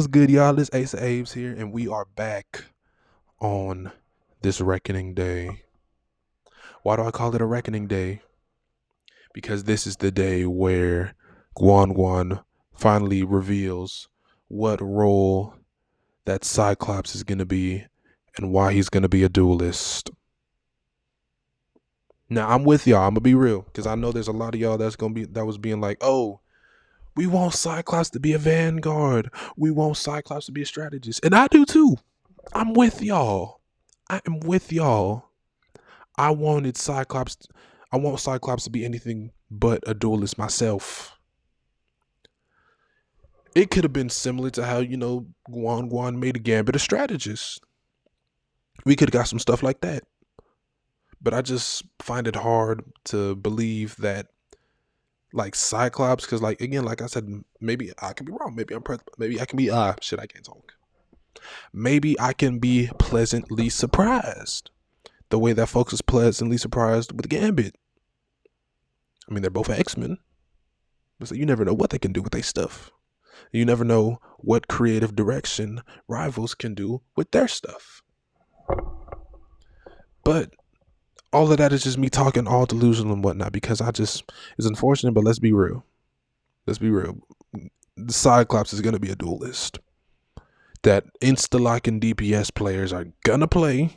good, y'all? It's Ace of Abe's here, and we are back on this Reckoning Day. Why do I call it a Reckoning Day? Because this is the day where Guan finally reveals what role that Cyclops is going to be and why he's going to be a duelist. Now, I'm with y'all. I'm going to be real, because I know there's a lot of y'all that was being like, oh, we want Cyclops to be a vanguard. We want Cyclops to be a strategist. And I do too. I'm with y'all. I am with y'all. I want Cyclops to be anything but a duelist myself. It could have been similar to how, Guan made a Gambit a strategist. We could have got some stuff like that. But I just find it hard to believe that, like, Cyclops, because, like, again, like I said, maybe I can be wrong. Maybe I can be, shit, I can't talk. Maybe I can be pleasantly surprised the way that folks is pleasantly surprised with Gambit. I mean, they're both X-Men. So you never know what they can do with their stuff. You never know what creative direction rivals can do with their stuff. But all of that is just me talking all delusional and whatnot, because it's unfortunate, but let's be real. The Cyclops is going to be a duelist that insta-lock and DPS players are going to play,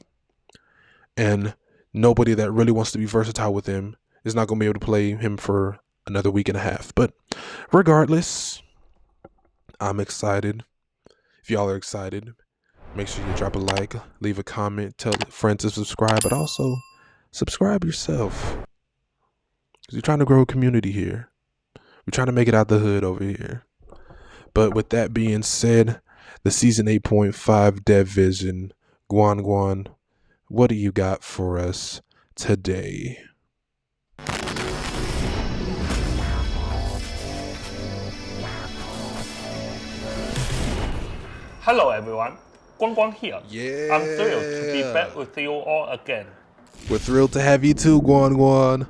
and nobody that really wants to be versatile with him is not going to be able to play him for another week and a half. But regardless, I'm excited. If y'all are excited, make sure you drop a like, leave a comment, tell friends to subscribe, but also subscribe yourself, because we're trying to grow a community here. We're trying to make it out the hood over here. But with that being said, the Season 8.5 Dev Vision, Guan, what do you got for us today? Hello everyone, Guan here. Yeah. I'm thrilled to be back with you all again. We're thrilled to have you too, Guan.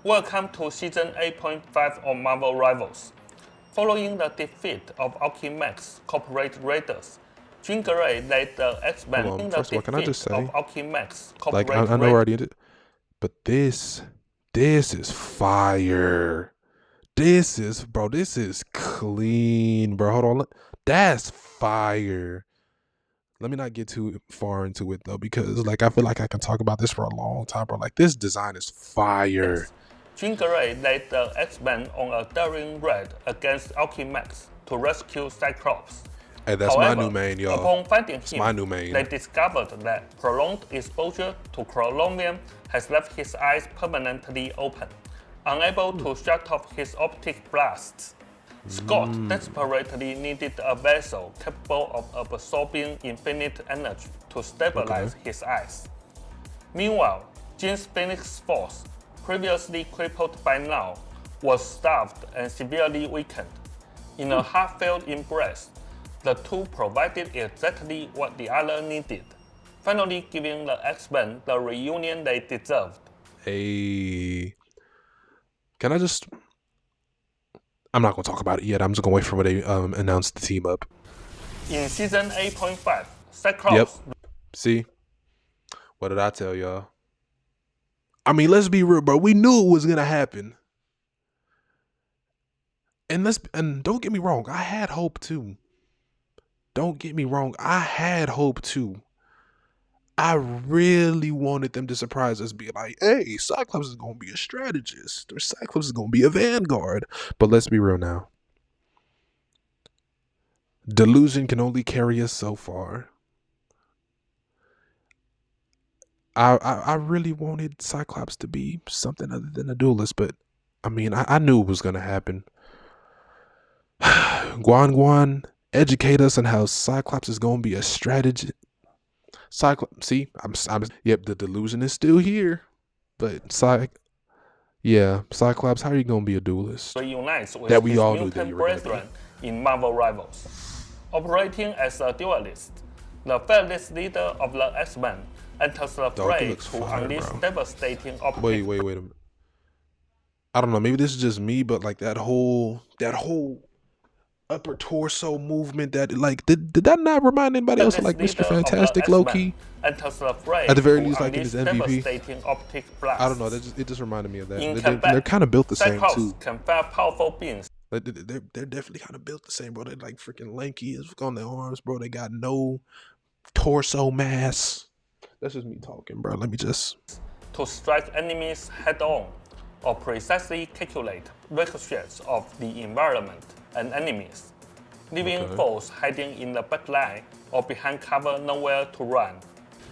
Welcome to Season 8.5 of Marvel Rivals. Following the defeat of Alchemax Corporate Raiders, Jean Grey led the X-Men in the First of all, can I just say, of Alchemax Corporate like, I know we already did, but this is fire. This is clean, bro. Hold on. That's fire. Let me not get too far into it, though, because, like, I feel like I can talk about this for a long time, bro. Like, this design is fire. Jean Grey led the X-Men on a daring raid against Alchemax to rescue Cyclops. Hey, that's However, my new main, y'all. Upon finding It's him, my new main. they discovered that prolonged exposure to chromium has left his eyes permanently open, unable to shut off his optic blasts. Scott desperately needed a vessel capable of absorbing infinite energy to stabilize his eyes. Meanwhile, Jean's Phoenix Force, previously crippled by now, was starved and severely weakened. In a heartfelt embrace, the two provided exactly what the other needed, finally giving the X-Men the reunion they deserved. Hey, can I just... I'm not going to talk about it yet. I'm just going to wait for when they announce the team up. In Season 8.5, Cyclops... Yep. See? What did I tell y'all? I mean, let's be real, bro. We knew it was going to happen. And don't get me wrong, I had hope too. I really wanted them to surprise us, be like, hey, Cyclops is going to be a strategist, or Cyclops is going to be a vanguard. But let's be real now. Delusion can only carry us so far. I really wanted Cyclops to be something other than a duelist, but I mean, I knew it was going to happen. Guan, educate us on how Cyclops is going to be a strategist. Cyclops, see, yep, the delusion is still here, but Cyclops, how are you gonna be a duelist? Reunites with That we his all knew that you mutant were gonna brethren in Marvel Rivals. Operating as a duelist, the fearless leader of the X-Men enters the fray to unleash devastating optics. Wait a minute. I don't know, maybe this is just me, but like that whole upper torso movement, that like did that not remind anybody else of This like Mr. leader of the Fantastic low X-Men key? enters the At fray the very to least, like in unleash his MVP. devastating optic I don't know. blasts. It just reminded me of that. In They're combat, kind of built the same Cyclops too. can fire powerful beams. Like, they're definitely kind of built the same, bro. They're like freaking lanky as fuck on their arms, bro. They got no torso mass. That's just me talking, bro. Let me just. To strike enemies head-on, or precisely calculate ricochets of the environment and enemies, leaving Okay. foes hiding in the backline or behind cover nowhere to run.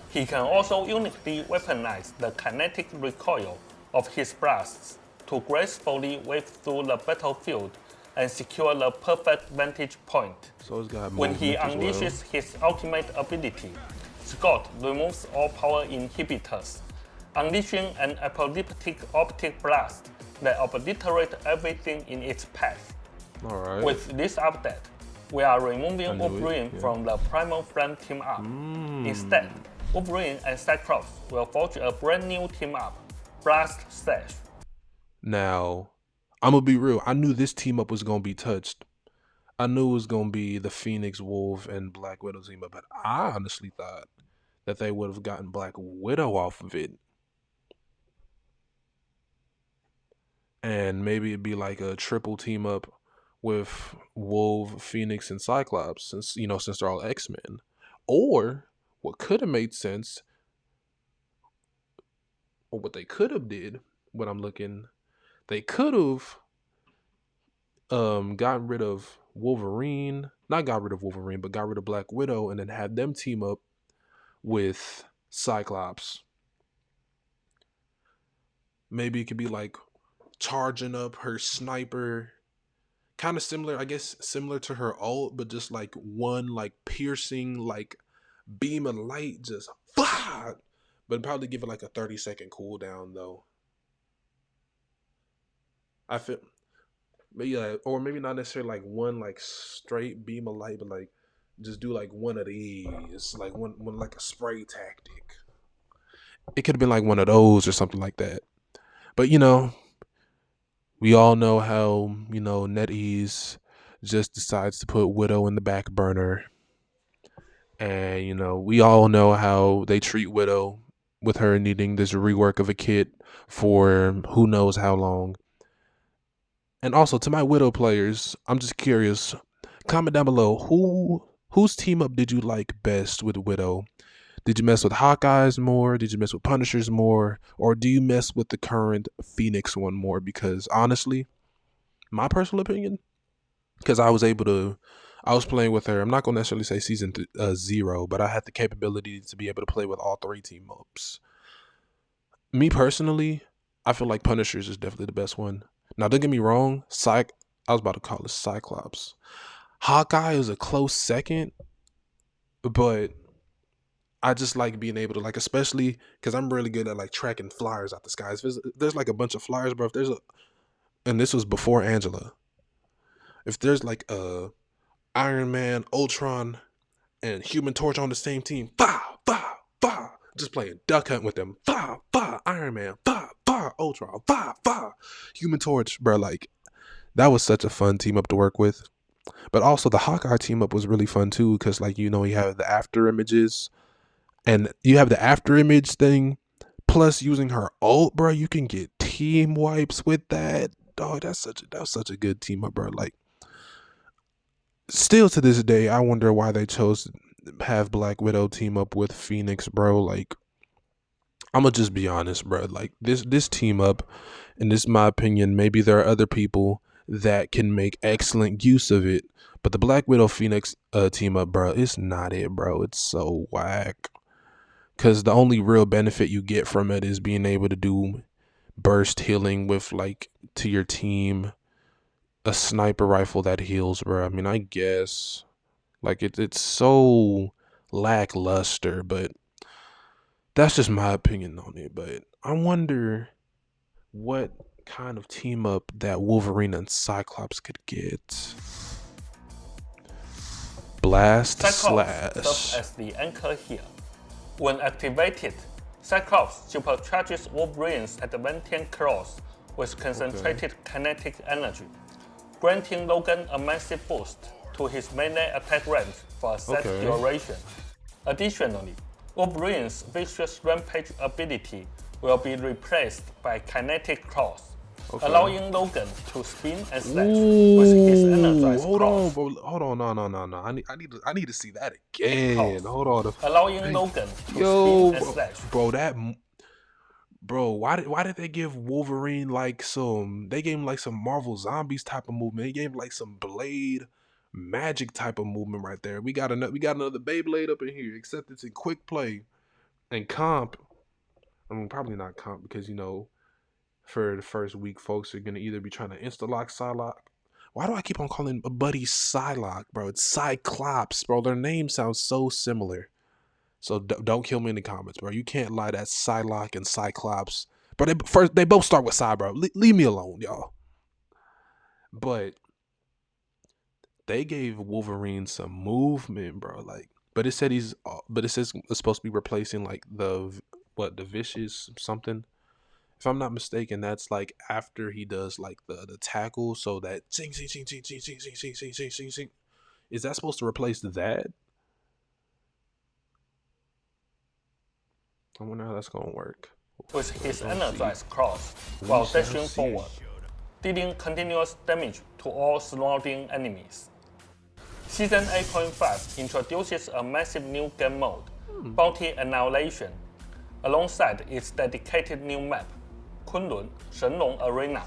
He can also uniquely weaponize the kinetic recoil of his blasts to gracefully wave through the battlefield and secure the perfect vantage point. So it's got When he movement as well. unleashes his ultimate ability, Scott removes all power inhibitors, unleashing an apocalyptic optic blast that obliterates everything in its path. All right. With this update, we are removing knew it, Wolverine yeah. from the Primal Flame team up. Instead, Wolverine and Cyclops will forge a brand new team up, Blast Slash. Now, I'm gonna be real. I knew this team up was gonna be touched. I knew it was gonna be the Phoenix Wolf and Black Widow team up, but I honestly thought that they would have gotten Black Widow off of it. And maybe it'd be like a triple team up with Wolf, Phoenix, and Cyclops, since since they're all X-Men. Or what could have made sense, or what they could have did, what I'm looking, they could have gotten rid of Wolverine, not got rid of Wolverine, but got rid of Black Widow, and then had them team up with Cyclops. Maybe it could be like charging up her sniper, kind of similar, I guess, similar to her ult, but just like one like piercing like beam of light, just fuck. But probably give it like a 30-second cooldown though. I feel maybe like, or maybe not necessarily like one like straight beam of light, but like just do like one of these, like one like a spray tactic. It could have been like one of those or something like that. But we all know how NetEase just decides to put Widow in the back burner, and we all know how they treat Widow with her needing this rework of a kit for who knows how long. And also to my Widow players, I'm just curious. Comment down below whose team up did you like best with Widow? Did you mess with Hawkeyes more? Did you mess with Punishers more? Or do you mess with the current Phoenix one more? Because honestly, my personal opinion, because I was playing with her. I'm not going to necessarily say season 0, but I had the capability to be able to play with all 3 team ups. Me personally, I feel like Punishers is definitely the best one. Now, don't get me wrong, I was about to call it Cyclops. Hawkeye is a close second, but I just like being able to, like, especially because I'm really good at like tracking flyers out the skies. There's like a bunch of flyers, bro. And this was before Angela. If there's like a Iron Man, Ultron, and Human Torch on the same team, just playing duck hunt with them. Iron Man, Ultron, Human Torch, bro. Like, that was such a fun team up to work with. But also the Hawkeye team up was really fun too, because like you have the after images, and you have the after image thing. Plus, using her ult, bro, you can get team wipes with that. Dog, that was such a good team up, bro. Like, still to this day, I wonder why they chose to have Black Widow team up with Phoenix, bro. Like, I'm gonna just be honest, bro. Like, this team up, and this is my opinion. Maybe there are other people that can make excellent use of it, but the Black Widow Phoenix team up, bro, it's not it, bro. It's so whack. Because the only real benefit you get from it is being able to do burst healing with, like, to your team, a sniper rifle that heals, bro. I mean, I guess, like, it's so lackluster, but that's just my opinion on it. But I wonder what kind of team up that Wolverine and Cyclops could get. Blast Cyclops serves slash. as the anchor here. When activated, Cyclops supercharges Wolverine's adamantine claws with concentrated kinetic energy, granting Logan a massive boost to his melee attack range for a set Okay. duration. Additionally, Wolverine's vicious rampage ability will be replaced by kinetic claws, Okay. allowing Logan to spin and slash with his energized Hold on, claws. bro. Hold on, no. I need to see that again. Hold on. Allowing Hey, Logan to yo, spin and slash. bro, why did they give Wolverine like they gave him like some Marvel Zombies type of movement. They gave him like some Blade magic type of movement right there. We got another Beyblade up in here, except it's in quick play and comp. I mean, probably not comp because for the first week, folks are gonna either be trying to insta lock Psylocke. Why do I keep on calling a buddy Psylocke, bro? It's Cyclops, bro. Their names sound so similar. So don't kill me in the comments, bro. You can't lie. That's Psylocke and Cyclops, bro. They both start with Psy, bro. Leave me alone, y'all. But they gave Wolverine some movement, bro. Like, but it says it's supposed to be replacing like the vicious something. If I'm not mistaken, that's like after he does like the tackle, so that sing sing sing sing sing sing sing sing sing sing sing sing. Is that supposed to replace that? I wonder how that's gonna work. With his energized claws while dashing forward, dealing continuous damage to all surrounding enemies. Season 8.5 introduces a massive new game mode, Bounty Annihilation, alongside its dedicated new map, Kunlun Shenlong Arena.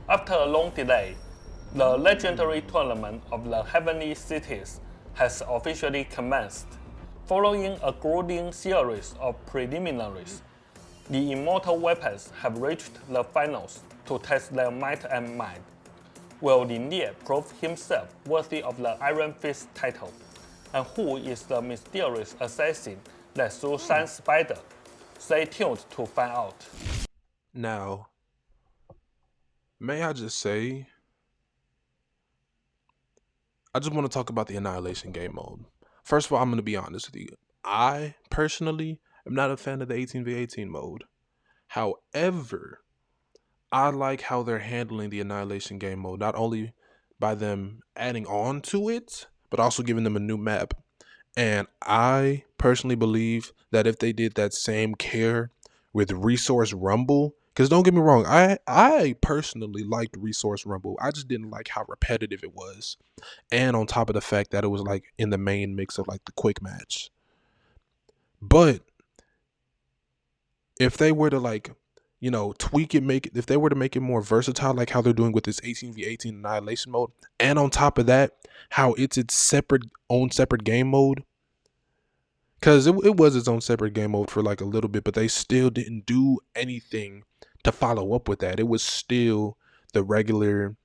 After a long delay, the legendary tournament of the Heavenly Cities has officially commenced. Following a grueling series of preliminaries, the immortal weapons have reached the finals to test their might and mind. Will Lin prove himself worthy of the Iron Fist title? And who is the mysterious assassin that slew Sun Spider? Stay tuned to find out. Now, may I just say, I just want to talk about the Annihilation game mode. First of all, I'm going to be honest with you. I personally am not a fan of the 18v18 mode. However, I like how they're handling the Annihilation game mode, not only by them adding on to it, but also giving them a new map. And I personally believe that if they did that same care with Resource Rumble, because don't get me wrong, I personally liked Resource Rumble. I just didn't like how repetitive it was. And on top of the fact that it was like in the main mix of like the quick match. But if they were to like, tweak it, if they were to make it more versatile, like how they're doing with this 18v18 Annihilation mode, and on top of that, how it's its own separate game mode, because it was its own separate game mode for like a little bit, but they still didn't do anything to follow up with that. It was still the regular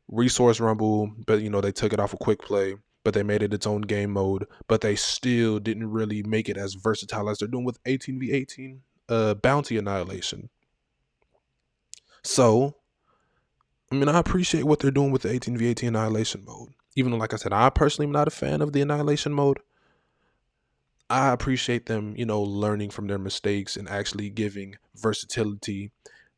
Resource Rumble, but they took it off of quick play, but they made it its own game mode, but they still didn't really make it as versatile as they're doing with 18v18 Bounty Annihilation. So, I mean, I appreciate what they're doing with the 18v18 Annihilation mode. Even though, like I said, I personally am not a fan of the Annihilation mode. I appreciate them, learning from their mistakes and actually giving versatility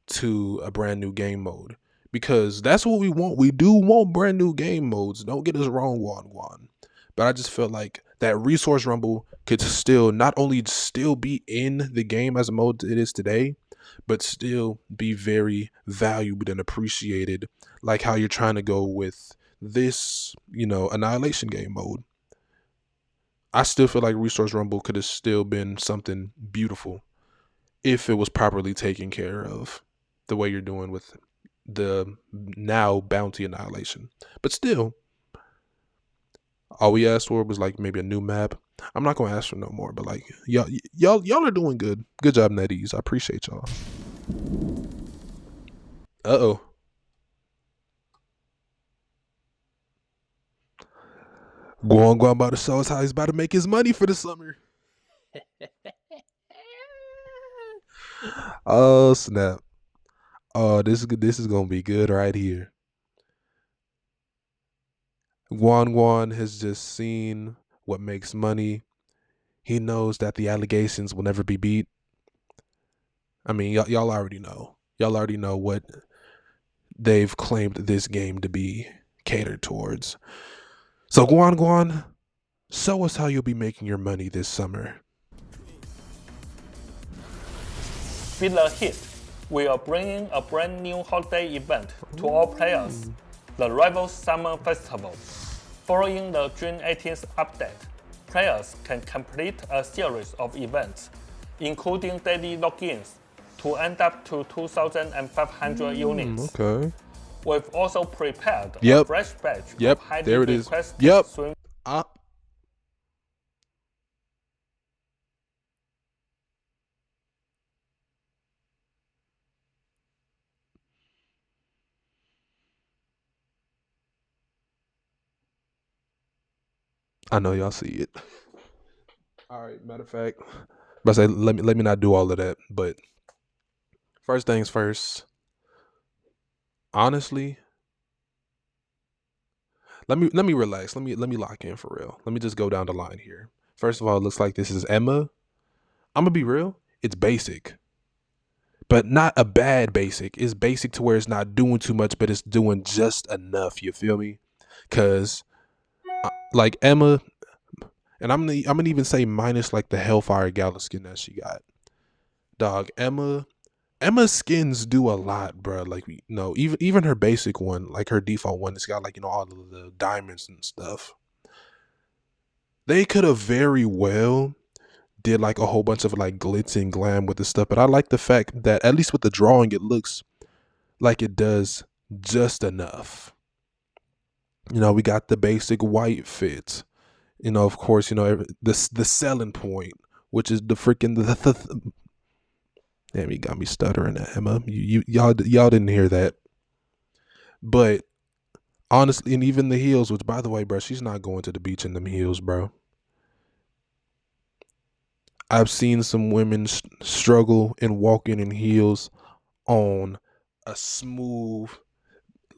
to a brand new game mode. Because that's what we want. We do want brand new game modes. Don't get us wrong, Juan. But I just felt like that Resource Rumble could still not only still be in the game as a mode it is today, but still be very valued and appreciated, like how you're trying to go with this, Annihilation game mode. I still feel like Resource Rumble could have still been something beautiful if it was properly taken care of the way you're doing with the now Bounty Annihilation. But still, all we asked for was like maybe a new map. I'm not gonna ask for no more, but like y'all are doing good. Good job, NetEase. I appreciate y'all. Uh-oh. Guan about to show us how he's about to make his money for the summer. Oh snap. Oh, this is gonna be good right here. Guan has just seen what makes money. He knows that the allegations will never be beat. I mean, y'all already know. Y'all already know what they've claimed this game to be catered towards. So Guan, show us how you'll be making your money this summer. With the hit, we are bringing a brand new holiday event to all players, the Rivals Summer Festival. Following the June 18th update, players can complete a series of events, including daily logins, to end up to 2,500 units. Okay. We've also prepared a Yep. fresh batch Yep. of highly There it is. requested Yep. swim. I know y'all see it. All right. Matter of fact, but I say let me not do all of that. But first things first. Honestly, let me relax. Let me lock in for real. Let me just go down the line here. First of all, it looks like this is Emma. I'm gonna be real. It's basic, but not a bad basic. It's basic to where it's not doing too much, but it's doing just enough. You feel me? Cause like Emma, and I'm gonna even say minus like the Hellfire Gala skin that she got. Dog, Emma's skins do a lot, bro. Like even her basic one, like her default one, it's got like all of the diamonds and stuff. They could have very well did like a whole bunch of like glitz and glam with the stuff, but I like the fact that at least with the drawing, it looks like it does just enough. We got the basic white fit. Of course, the selling point, which is the freaking damn, you got me stuttering, Emma. Y'all didn't hear that, but honestly, and even the heels, which by the way, bro, she's not going to the beach in them heels, bro. I've seen some women struggle in walking in heels on a smooth,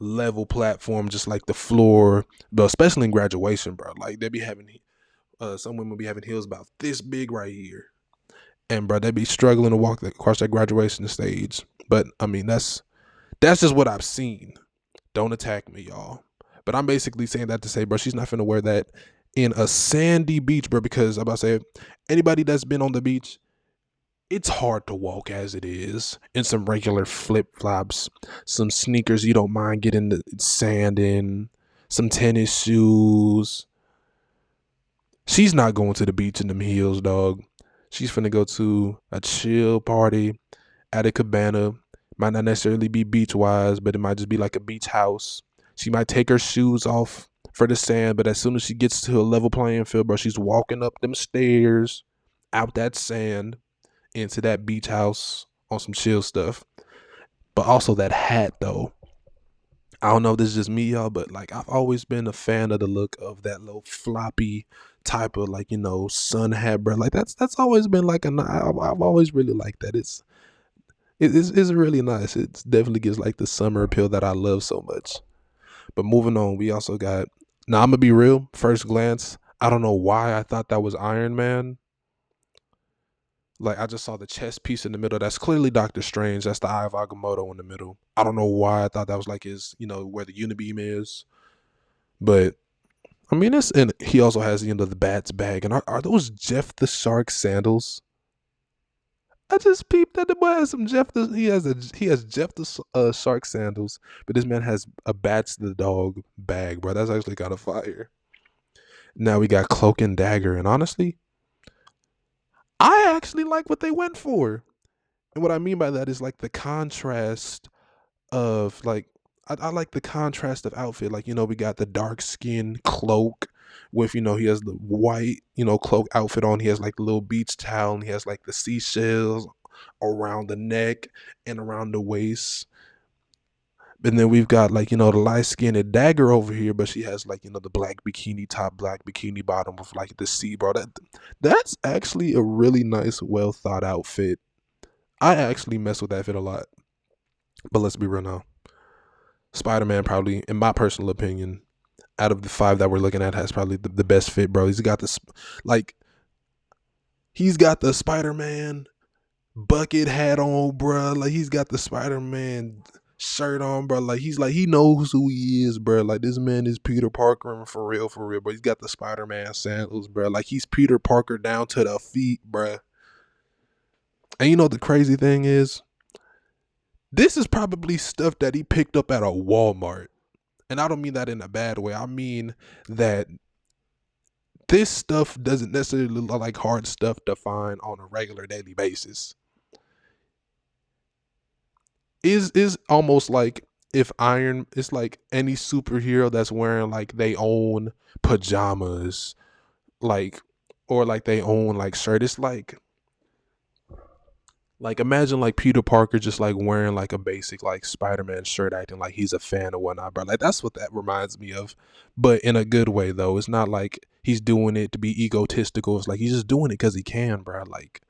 level platform, just like the floor, but especially in graduation, bro. Like they be having, some women be having heels about this big right here, and bro, they be struggling to walk across that graduation stage. But I mean, that's just what I've seen. Don't attack me, y'all. But I'm basically saying that to say, bro, she's not finna wear that in a sandy beach, bro. Because I'm about to say, anybody that's been on the beach, it's hard to walk as it is in some regular flip flops, some sneakers you don't mind getting the sand in, some tennis shoes. She's not going to the beach in them heels, dog. She's finna go to a chill party at a cabana. Might not necessarily be beach wise, but it might just be like a beach house. She might take her shoes off for the sand, but as soon as she gets to a level playing field, bro, she's walking up them stairs, out that sand, into that beach house on some chill stuff. But also that hat though. I don't know if this is just me, y'all, but like I've always been a fan of the look of that little floppy type of like sun hat, bro. Like that's always been like I've always really liked that. It's really nice. It definitely gives like the summer appeal that I love so much. But moving on, we also got. Now I'm gonna be real. First glance, I don't know why I thought that was Iron Man. Like I just saw the chest piece in the middle. That's clearly Doctor Strange. That's the Eye of Agamotto in the middle. I don't know why I thought that was like his, where the Unibeam is. But I mean, and he also has the Bat's bag. And are those Jeff the Shark sandals? I just peeped that the boy has some Jeff. He has Jeff the Shark sandals, but this man has a Bats the Dog bag, bro. That's actually kind of fire. Now we got Cloak and Dagger, and honestly, I actually like what they went for. And what I mean by that is like the contrast of like I like the contrast of outfit. Like, we got the dark skin cloak with, he has the white, cloak outfit on. He has like the little beach towel and he has like the seashells around the neck and around the waist. And then we've got like, the light skinned Dagger over here, but she has like, the black bikini top, black bikini bottom with like the sea, bro. That's actually a really nice, well thought out fit. I actually mess with that fit a lot. But let's be real now. Spider-Man probably, in my personal opinion, out of the 5 that we're looking at, has probably the best fit, bro. He's got the Spider-Man bucket hat on, bro. Like he's got the Spider-Man shirt on, bro. Like he knows who he is, bro. Like this man is Peter Parker for real, for real. But he's got the Spider-Man sandals, bro. Like he's Peter Parker down to the feet, bro. And you know the crazy thing is, this is probably stuff that he picked up at a Walmart. And I don't mean that in a bad way. I mean that this stuff doesn't necessarily look like hard stuff to find on a regular daily basis. Is almost like if it's like any superhero that's wearing like they own pajamas, like or like they own like shirt. It's like imagine like Peter Parker just like wearing like a basic like Spider-Man shirt, acting like he's a fan or whatnot, bro. Like that's what that reminds me of, but in a good way though. It's not like he's doing it to be egotistical. It's like he's just doing it because he can, bro. Like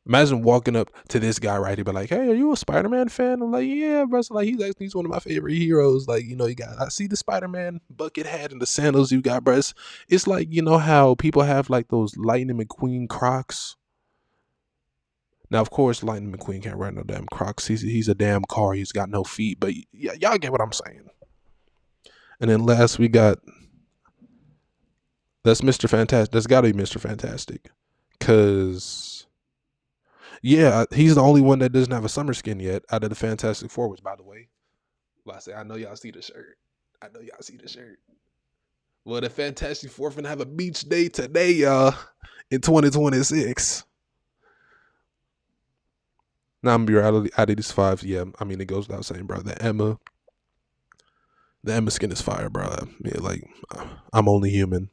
imagine walking up to this guy right here, be like, "Hey, are you a Spider-Man fan?" I'm like, "Yeah, bro." So like he's one of my favorite heroes. Like you got I see the Spider-Man bucket hat and the sandals you got, bro. It's like how people have like those Lightning McQueen Crocs. Now, of course, Lightning McQueen can't ride no damn Crocs. He's a damn car. He's got no feet. But yeah, y'all get what I'm saying. And then last we got that's Mr. Fantastic. That's got to be Mr. Fantastic, cause yeah, he's the only one that doesn't have a summer skin yet out of the Fantastic Four. Which, by the way, well, I say I know y'all see the shirt. I know y'all see the shirt. Well, the Fantastic Four finna have a beach day today, y'all, in 2026. Now I'm gonna be out of these five. Yeah, I mean it goes without saying, bro. The Emma skin is fire, bro. Yeah, like I'm only human.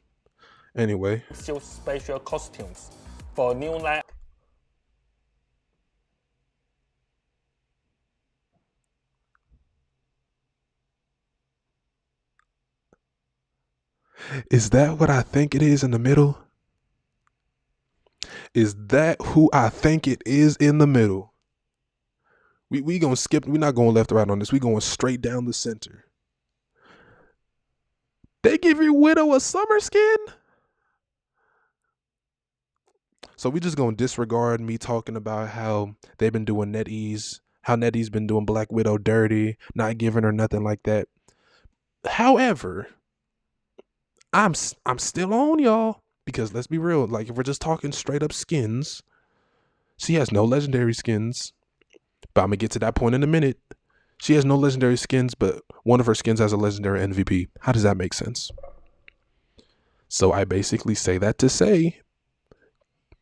Anyway, special costumes for new line. is that what I think it is in the middle? Is that who I think it is in the middle? We gonna skip. We're not going left or right on this. We going straight down the center. They give your widow a summer skin. So we just gonna disregard me talking about how they've been doing NetEase, how NetEase been doing Black Widow dirty, not giving her nothing like that. However, I'm still on y'all because let's be real. Like if we're just talking straight up skins, she has no legendary skins. But I'm gonna get to that point in a minute. She has no legendary skins, but one of her skins has a legendary MVP. How does that make sense? So I basically say that to say,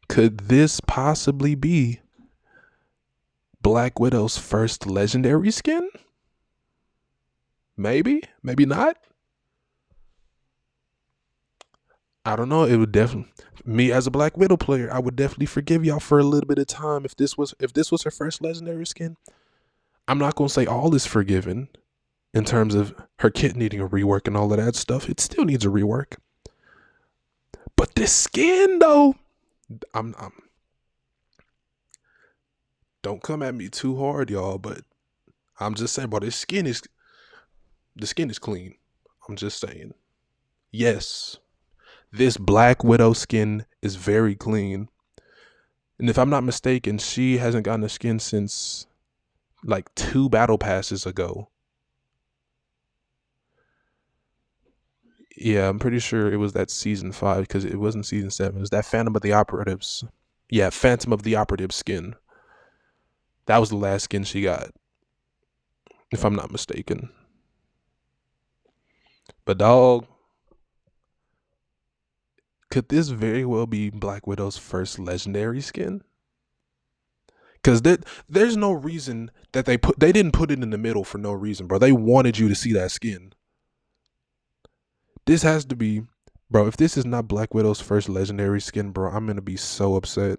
could this possibly be Black Widow's first legendary skin? Maybe, maybe not. I don't know. It would definitely me as a Black Widow player, I would definitely forgive y'all for a little bit of time if this was her first legendary skin. I'm not gonna say all is forgiven in terms of her kit needing a rework and all of that stuff. It still needs a rework. But this skin though, I'm don't come at me too hard, y'all, but I'm just saying, bro, the skin is clean. I'm just saying. Yes, this Black Widow skin is very clean. And if I'm not mistaken, she hasn't gotten a skin since like 2 battle passes ago. Yeah, I'm pretty sure it was that season 5 because it wasn't season 7. It was that Phantom of the Operatives. Yeah, Phantom of the Operative skin. That was the last skin she got, if I'm not mistaken. But dog, could this very well be Black Widow's first legendary skin? Because there's no reason that they didn't put it in the middle for no reason, bro. They wanted you to see that skin. This has to be, bro. If this is not Black Widow's first legendary skin, bro, I'm gonna be so upset.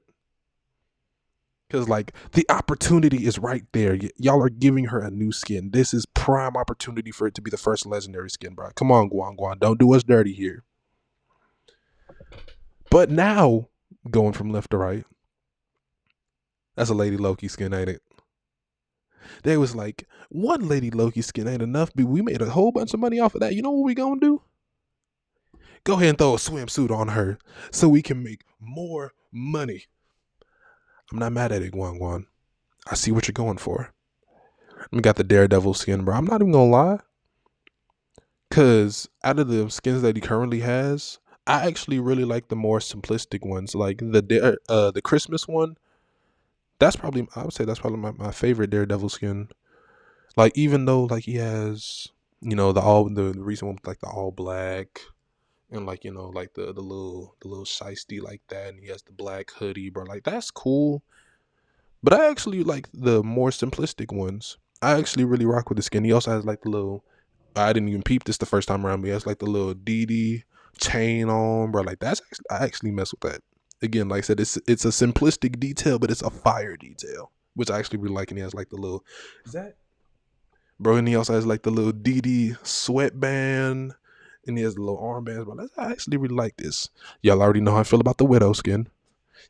Cause like the opportunity is right there. Y'all are giving her a new skin. This is prime opportunity for it to be the first legendary skin, bro. Come on, Guan Guan. Don't do us dirty here. But now, going from left to right, that's a Lady Loki skin, ain't it? They was like, one Lady Loki skin ain't enough, but we made a whole bunch of money off of that. You know what we gonna do? Go ahead and throw a swimsuit on her so we can make more money. I'm not mad at it, Guan Guan. I see what you're going for. We got the Daredevil skin, bro. I'm not even gonna lie. Cause out of the skins that he currently has, I actually really like the more simplistic ones. Like the Christmas one, I would say that's probably my favorite Daredevil skin. Like even though like he has, the recent one with like the all black and like, like the little shiesty like that, and he has the black hoodie, bro. Like that's cool. But I actually like the more simplistic ones. I actually really rock with the skin. He also has like the little, I didn't even peep this the first time around, but he has like the little DD chain on, bro. Like I actually mess with that. Again, like I said, it's a simplistic detail, but it's a fire detail, which I actually really like. And he has like the little, is that, bro? And he also has like the little DD sweatband, and he has the little armbands. Bro, I actually really like this. Y'all already know how I feel about the Widow skin.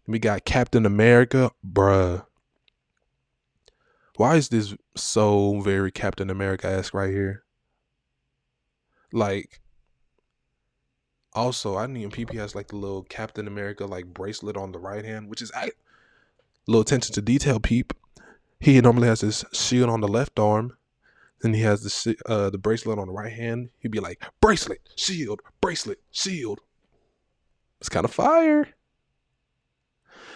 We got Captain America, bruh. Why is this so very Captain America-esque right here? Like, also, I need PP has like the little Captain America like bracelet on the right hand, which is a little attention to detail, peep. He normally has his shield on the left arm, and he has the bracelet on the right hand. He'd be like bracelet, shield, bracelet, shield. It's kind of fire.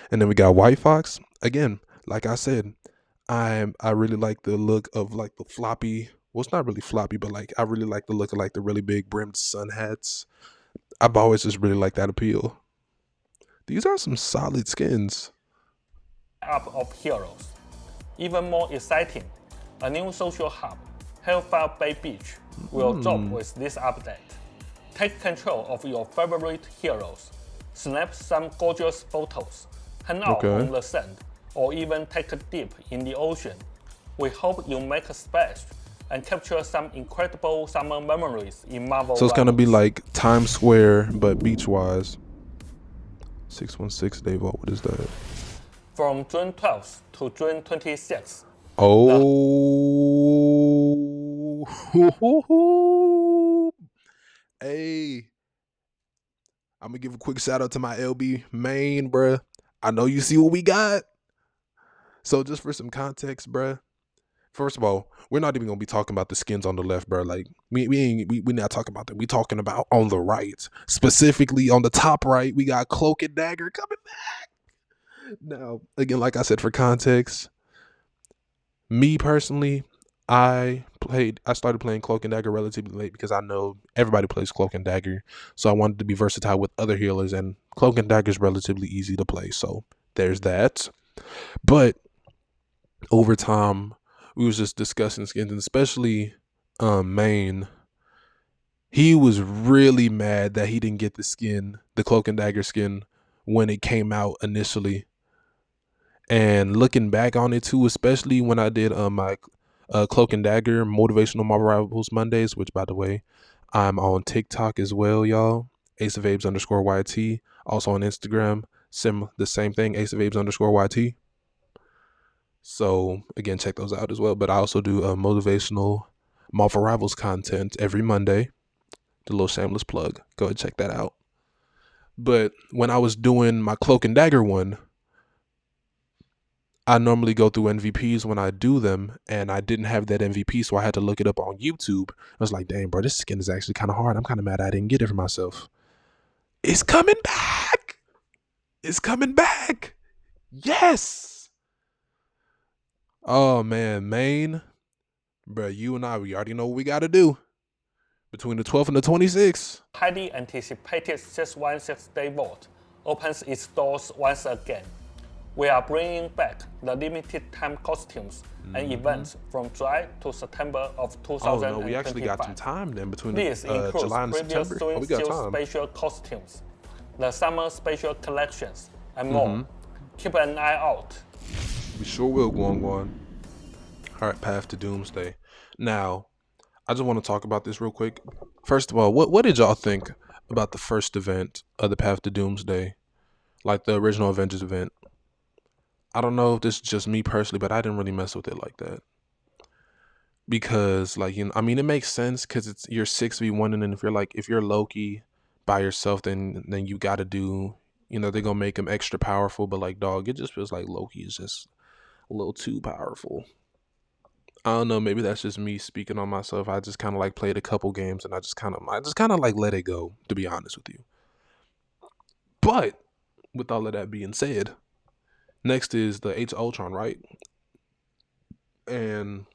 And then we got White Fox again. Like I said, I really like the look of like the floppy. Well, it's not really floppy, but like I really like the look of like the really big brimmed sun hats. I've always just really liked that appeal. These are some solid skins. Up of heroes. Even more exciting, a new social hub, Hellfire Bay Beach, will drop with this update. Take control of your favorite heroes, snap some gorgeous photos, hang out Okay. on the sand, or even take a dip in the ocean. We hope you make a splash and capture some incredible summer memories in Marvel. So it's gonna be Rivals. like Times Square, but beach wise. 616 Day Vault. What is that? From June 12th to June 26th, Oh, hey, I'm gonna give a quick shout out to my LB main, bruh. I know you see what we got. So just for some context, bruh. First of all, we're not even gonna be talking about the skins on the left, bro. Like we not talking about that. We talking about on the right, specifically on the top right. We got Cloak and Dagger coming back. Now, again, like I said, for context, me personally, I started playing Cloak and Dagger relatively late because I know everybody plays Cloak and Dagger, so I wanted to be versatile with other healers, and Cloak and Dagger is relatively easy to play. So there's that. But over time, we was just discussing skins, and especially Main. He was really mad that he didn't get the Cloak and Dagger skin, when it came out initially. And looking back on it too, especially when I did my Cloak and Dagger motivational Marvel Rivals Mondays, which by the way, I'm on TikTok as well, y'all. Ace of Abes _YT. Also on Instagram, the same thing, Ace of Abes _YT. So again, check those out as well. But I also do motivational Marvel Rivals content every Monday. The little shameless plug. Go ahead, check that out. But when I was doing my Cloak and Dagger one, I normally go through MVPs when I do them, and I didn't have that MVP, so I had to look it up on YouTube. I was like, dang, bro, this skin is actually kind of hard. I'm kind of mad I didn't get it for myself. It's coming back. It's coming back. Yes. Oh, man, Maine. Bro, you and I, we already know what we got to do. Between the 12th and the 26th. highly anticipated 616 Day Vault opens its doors once again. We are bringing back the limited time costumes and events from July to September of 2025. Oh, no, we actually got some time then between This includes July and previous September. Swing We got Sales time. special costumes, the summer special collections, and more. Keep an eye out. We sure will, Guan Guan. All right, Path to Doomsday. Now, I just want to talk about this real quick. First of all, what did y'all think about the first event of the Path to Doomsday? Like the original Avengers event. I don't know if this is just me personally, but I didn't really mess with it like that. Because like, I mean, it makes sense because it's you're 6v1, and then if you're Loki by yourself, then you gotta do, they're gonna make him extra powerful, but like, dog, it just feels like Loki is just a little too powerful. I don't know, maybe that's just me speaking on myself. I just kind of like played a couple games and I just kind of like let it go, to be honest with you. But with all of that being said, next is the Age of Ultron, right? And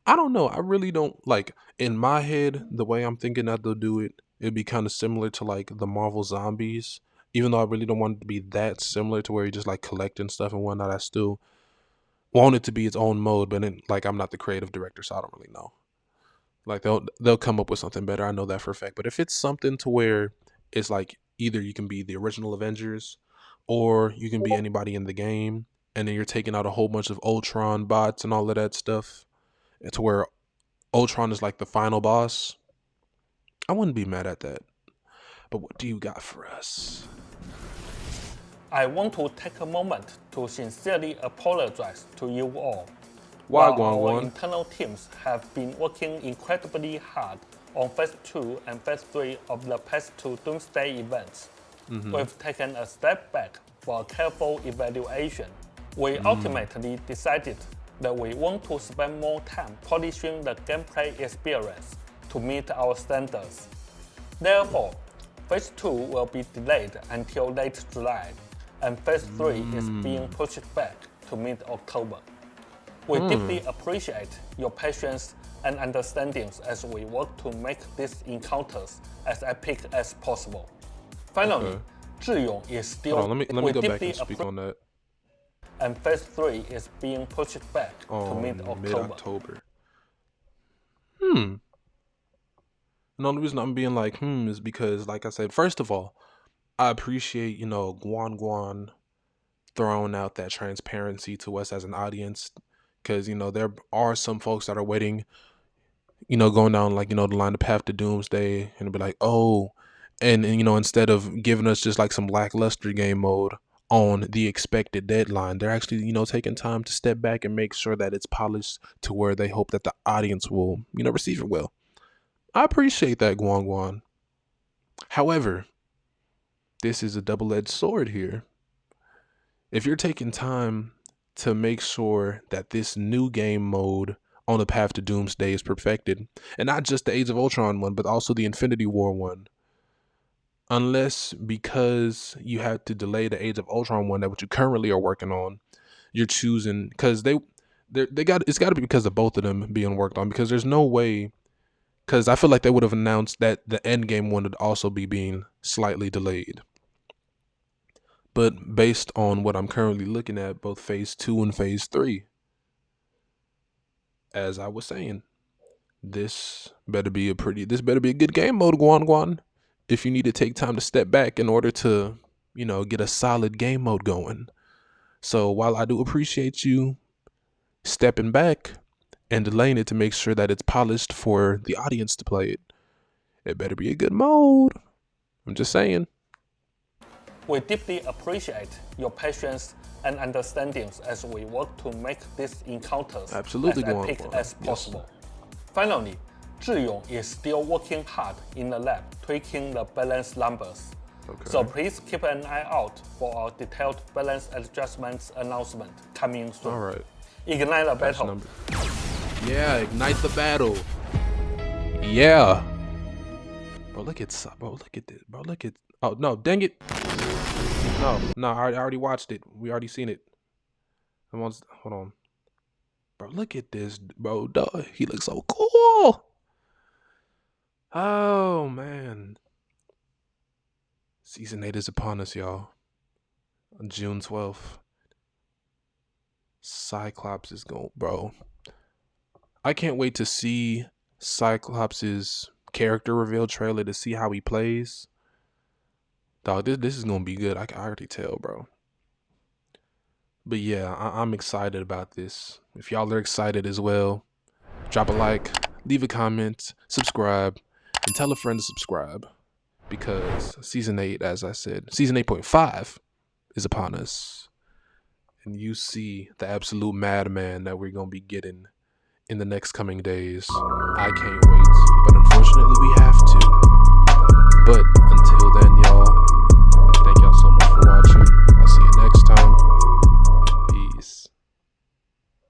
I don't know. I really don't like, in my head, the way I'm thinking that they'll do it, it'd be kind of similar to like the Marvel Zombies. Even though I really don't want it to be that similar to where you're just like collecting stuff and whatnot, I still want it to be its own mode. But then, like, I'm not the creative director, so I don't really know. Like, they'll come up with something better. I know that for a fact. But if it's something to where it's like either you can be the original Avengers, or you can be anybody in the game, and then you're taking out a whole bunch of Ultron bots and all of that stuff, to where Ultron is like the final boss, I wouldn't be mad at that. But what do you got for us? I want to take a moment to sincerely apologize to you all. While our internal teams have been working incredibly hard on Phase 2 and Phase 3 of the past two Doomsday events, we've taken a step back for a careful evaluation. We ultimately decided that we want to spend more time polishing the gameplay experience to meet our standards. Therefore, Phase 2 will be delayed until late July, and Phase 3 is being pushed back to mid-October. We deeply appreciate your patience and understandings as we work to make these encounters as epic as possible. Finally, Zhiyong is still... Hold on, let me go back and speak on that. And Phase 3 is being pushed back to mid-October. And the only reason I'm being like, is because, like I said, first of all, I appreciate, Guan throwing out that transparency to us as an audience. Because, there are some folks that are waiting, going down, like, the line, the path to Doomsday, and be like, oh, and instead of giving us just like some lackluster game mode on the expected deadline, they're actually, taking time to step back and make sure that it's polished to where they hope that the audience will, receive it well. I appreciate that, Guan. However, this is a double-edged sword here. If you're taking time to make sure that this new game mode on the path to Doomsday is perfected, and not just the Age of Ultron one, but also the Infinity War one, unless because you had to delay the Age of Ultron one that what you currently are working on, you're choosing, because it's got to be because of both of them being worked on, because there's no way, because I feel like they would have announced that the Endgame one would also be being slightly delayed. But based on what I'm currently looking at, both Phase 2 and Phase 3, as I was saying, this better be a good game mode, Guan. If you need to take time to step back in order to, get a solid game mode going. So while I do appreciate you stepping back and delaying it to make sure that it's polished for the audience to play it, it better be a good mode. I'm just saying. We deeply appreciate your patience and understandings as we work to make these encounters as epic as possible. Finally, Zhiyong is still working hard in the lab tweaking the balance numbers. So please keep an eye out for our detailed balance adjustments announcement coming soon. Alright. Ignite the battle. Yeah, ignite the battle. Yeah. Bro, look at this. Bro, look at... Oh, no, dang it. No, I already watched it. We already seen it. Hold on. Bro, look at this, bro. Duh, he looks so cool. Oh, man. Season 8 is upon us, y'all. On June 12th. Cyclops is going, bro. I can't wait to see Cyclops' character reveal trailer to see how he plays. Dog, this is gonna be good. I can already tell, bro. But yeah, I'm excited about this. If y'all are excited as well, drop a like, leave a comment, subscribe, and tell a friend to subscribe. Because Season 8, as I said, Season 8.5 is upon us. And you see the absolute madman that we're gonna be getting in the next coming days. I can't wait. But unfortunately, we have to. But